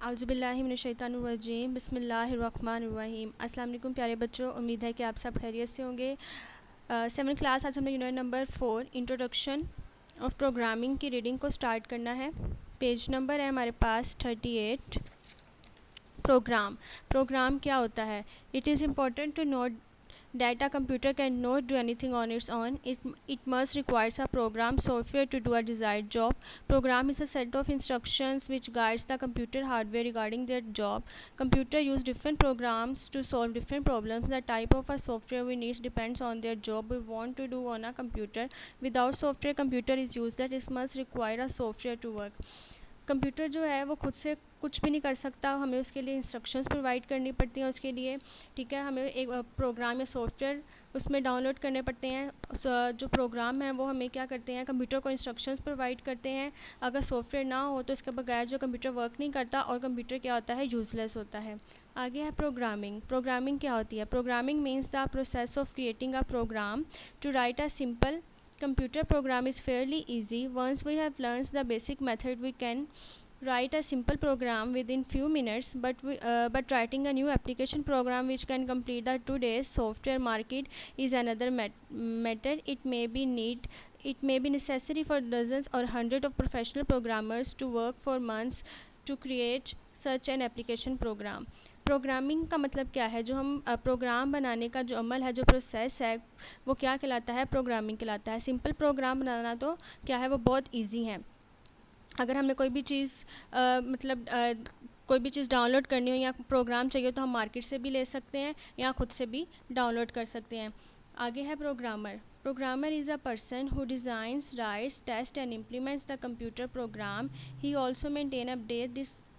आउज़ुबिल्लाहि मिनश्शैतानिर्रजीम बिस्मिल्लाहिर्रहमानिर्रहीम। अस्सलाम वालेकुम प्यारे बच्चों, उम्मीद है कि आप सब खैरियत से होंगे। 7th क्लास आज हमने unit number 4 introduction of programming की रीडिंग को स्टार्ट करना है। पेज नंबर है हमारे पास 38। प्रोग्राम क्या होता है? It is important to note that a computer cannot do anything on its own. It must requires a program software to do a desired job. Program is a set of instructions which guides the computer hardware regarding their job. Computer use different programs to solve different problems. The type of a software we need depends on their job we want to do on a computer. Without software, computer is useless. It must require a software to work. Computer जो है वो खुद से कुछ भी नहीं कर सकता, हमें उसके लिए इंस्ट्रक्शंस प्रोवाइड करनी पड़ती हैं उसके लिए। ठीक है, हमें एक प्रोग्राम या सॉफ्टवेयर उसमें डाउनलोड करने पड़ते हैं। जो प्रोग्राम है वो हमें क्या करते हैं, कंप्यूटर को इंस्ट्रक्शंस प्रोवाइड करते हैं। अगर सॉफ्टवेयर ना हो तो इसके बगैर जो कंप्यूटर वर्क नहीं करता और कंप्यूटर क्या होता है, यूज़लेस होता है। आगे है प्रोग्रामिंग क्या होती है? Programming means the process of creating a program to write a simple computer program is fairly easy. Once we have learned the basic method, we can write a simple program within few minutes. But writing a new application program which can complete the today's software market is another matter. It may be necessary for dozens or hundreds of professional programmers to work for months to create such an application program. Programming का मतलब क्या है? जो हम programme बनाने का जो अमल है, जो प्रोसेस है, वो क्या कहलाता है? प्रोग्रामिंग कहलाता है। सिंपल प्रोग्राम बनाना तो क्या है, वो बहुत इजी है। अगर हमें कोई भी चीज़ कोई भी चीज़ डाउनलोड करनी हो या प्रोग्राम चाहिए तो हम मार्केट से भी ले सकते हैं या ख़ुद से भी डाउनलोड कर सकते हैं। आगे है programmer is a person who designs, writes, test and implements the computer program. He also maintain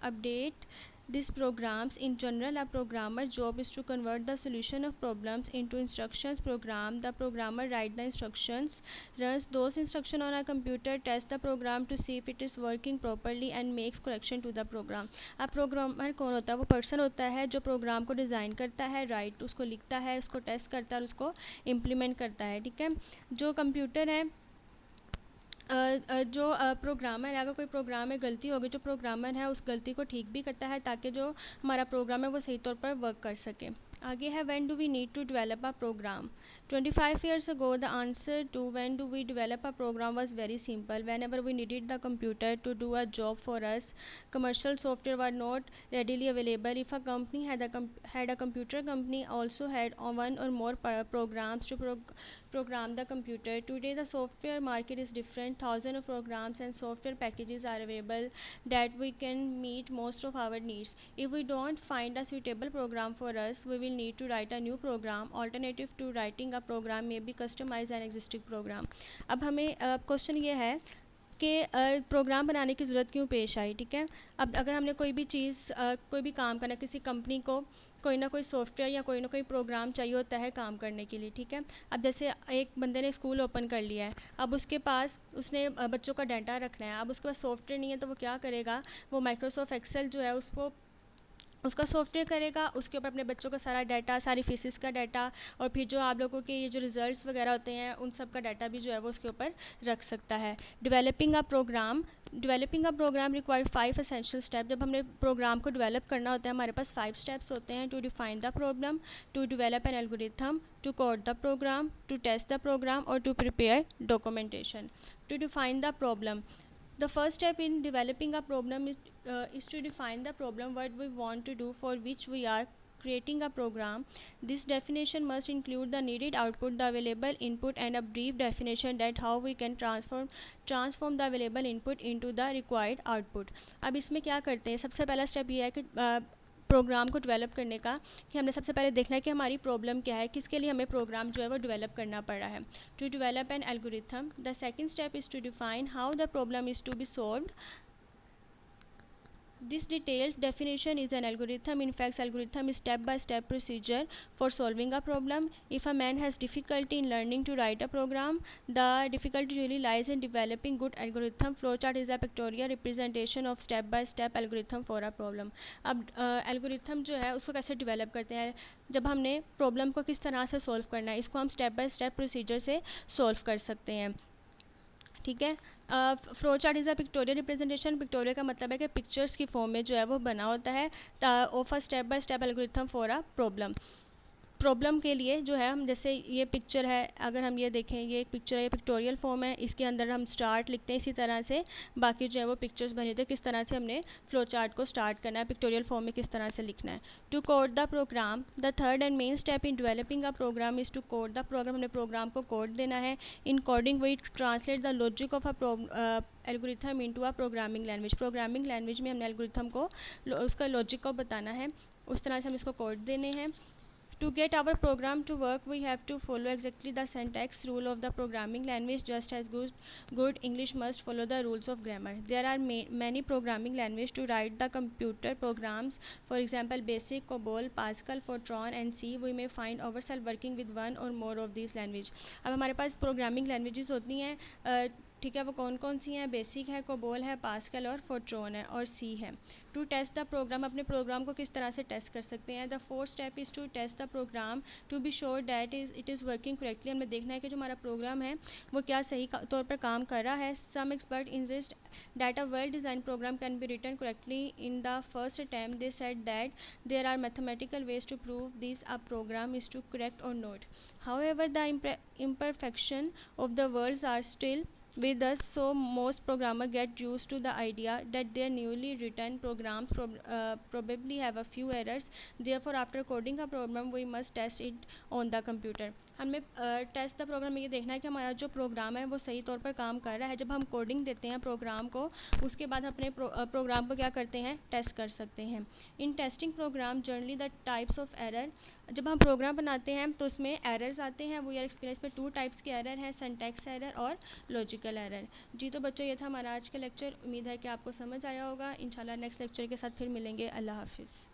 update these programs. In general, a programmer's job is to convert the solution of problems into instructions program. The programmer writes the instructions, runs those instructions on a computer, tests the program to see if it is working properly and makes correction to the program. अब programmer कौन होता है? वो person होता है जो programme को design करता है, राइट उसको लिखता है, उसको टेस्ट करता है और उसको इम्प्लीमेंट करता है। ठीक है, जो कंप्यूटर है जो प्रोग्रामर है, अगर कोई प्रोग्राम में गलती होगी, जो प्रोग्रामर है उस गलती को ठीक भी करता है ताकि जो हमारा प्रोग्राम है वो सही तौर पर वर्क कर सके। आगे है when do we need to develop a program. 25 years ago, the answer to when do we develop a program was very simple. Whenever we needed the computer to do a job for us, commercial software were not readily available. If a company had a computer company also had one or more programs to program the computer. Today, the software market is different. Thousands of programs and software packages are available that we can meet most of our needs. If we don't find a suitable program for us, we will need to write a new program. Alternative to writing a program में भी customise an existing programme. अब हमें question ये है कि programme बनाने की ज़रूरत क्यों पेश आई. ठीक है, अब अगर हमने कोई भी चीज़ कोई भी काम करना, किसी कंपनी को कोई ना कोई सॉफ्टवेयर या कोई ना कोई प्रोग्राम चाहिए होता है काम करने के लिए. ठीक है, अब जैसे एक बंदे ने स्कूल ओपन कर लिया है, अब उसके पास उसने बच्चों का डाटा रखना है, अब उसके पास सॉफ्टवेयर नहीं है तो वो क्या करेगा, वो माइक्रोसॉफ्ट एक्सेल जो है उसका सॉफ्टवेयर करेगा, उसके ऊपर अपने बच्चों का सारा डाटा, सारी फीसिस का डाटा और फिर जो आप लोगों के ये जो रिज़ल्ट्स वगैरह होते हैं उन सब का डाटा भी जो है वो उसके ऊपर रख सकता है. Developing a program require 5 essential step. जब हमने प्रोग्राम को डेवलप करना होता है हमारे पास 5 स्टेप्स होते हैं. To define the problem, to develop an algorithm, to code the program, to test the program और to prepare documentation. To define the problem. The first step in developing a problem is to define the problem what we want to do for which we are creating a program. This definition must include the needed output, the available input and a brief definition that how we can transform the available input into the required output. अब इसमें क्या करते हैं, सबसे पहला step ये है कि प्रोग्राम को डेवलप करने का कि हमने सबसे पहले देखना है कि हमारी प्रॉब्लम क्या है, किसके लिए हमें प्रोग्राम जो है वो डेवलप करना पड़ रहा है. To develop an algorithm. The second step is to define how the problem is to be solved. This detailed definition is an algorithm. In fact, algorithm is step-by-step procedure for solving a problem. If a man has difficulty in learning to write a program, the difficulty really lies in developing good algorithm. Flowchart is a pictorial representation of step-by-step algorithm for a problem. अब algorithm जो है उसको कैसे develop करते हैं, जब हमने problem को किस तरह से solve करना है, इसको हम step-by-step procedure से solve कर सकते हैं. ठीक है। Flow chart is a pictorial representation. Pictorial का मतलब है कि पिक्चर्स की फॉर्म में जो है वो बना होता है of a step by step algorithm for a problem के लिए जो है हम, जैसे ये पिक्चर है, अगर हम ये देखें, ये एक पिक्चर है, ये पिक्टोरियल फॉर्म है, इसके अंदर हम स्टार्ट लिखते हैं, इसी तरह से बाकी जो है वो पिक्चर्स बने थे, किस तरह से हमने फ्लो चार्ट को स्टार्ट करना है, पिक्टोरियल फॉर्म में किस तरह से लिखना है। To code the program, the third and main step in developing a program is to code the program. हमने प्रोग्राम को कोड देना है। In coding we translate the logic of a algorithm into a programming language. Programming language में हमने algorithm को उसका logic को बताना है, उस तरह से हम इसको कोड देने हैं। To get our program to work, we have to follow exactly the syntax rule of the programming language, just as good English must follow the rules of grammar. There are many programming languages to write the computer programs. For example, Basic, COBOL, Pascal, Fortran and C. We may find ourselves working with one or more of these languages. अब हमारे पास programming languages होती हैं, ठीक है, वो कौन कौन सी हैं? बेसिक है, कोबोल है, पास्कल और फोर्ट्रॉन है और सी है। टू टेस्ट द प्रोग्राम, अपने प्रोग्राम को किस तरह से टेस्ट कर सकते हैं? The fourth step is to test the program to be sure that it is working correctly. हमें देखना है कि जो हमारा प्रोग्राम है वो क्या सही तौर पर काम कर रहा है। Some expert insist that a well design program can be written correctly in the first attempt. They said that there are mathematical ways to prove this a program is to correct और not. However, the imperfection of the words are still with us, so most programmers get used to the idea that their newly written programs probably have a few errors. Therefore, after coding a program, we must test it on the computer. हमें test the programme में ये देखना है कि हमारा जो programme है वो सही तौर पर काम कर रहा है। जब हम कोडिंग देते हैं प्रोग्राम को, उसके बाद अपने प्रोग्राम को क्या करते हैं? टेस्ट कर सकते हैं। In testing program generally the types of error, जब हम प्रोग्राम बनाते हैं तो उसमें एरर्स आते हैं। वो यार एक्सपीरियंस में 2 टाइप्स के एरर हैं, सिंटैक्स एरर और लॉजिकल एरर। जी तो बच्चों, ये था हमारा आज का लेक्चर। उम्मीद है कि आपको समझ आया होगा। इंशाल्लाह नेक्स्ट लेक्चर के साथ फिर मिलेंगे। अल्लाह हाफिज़।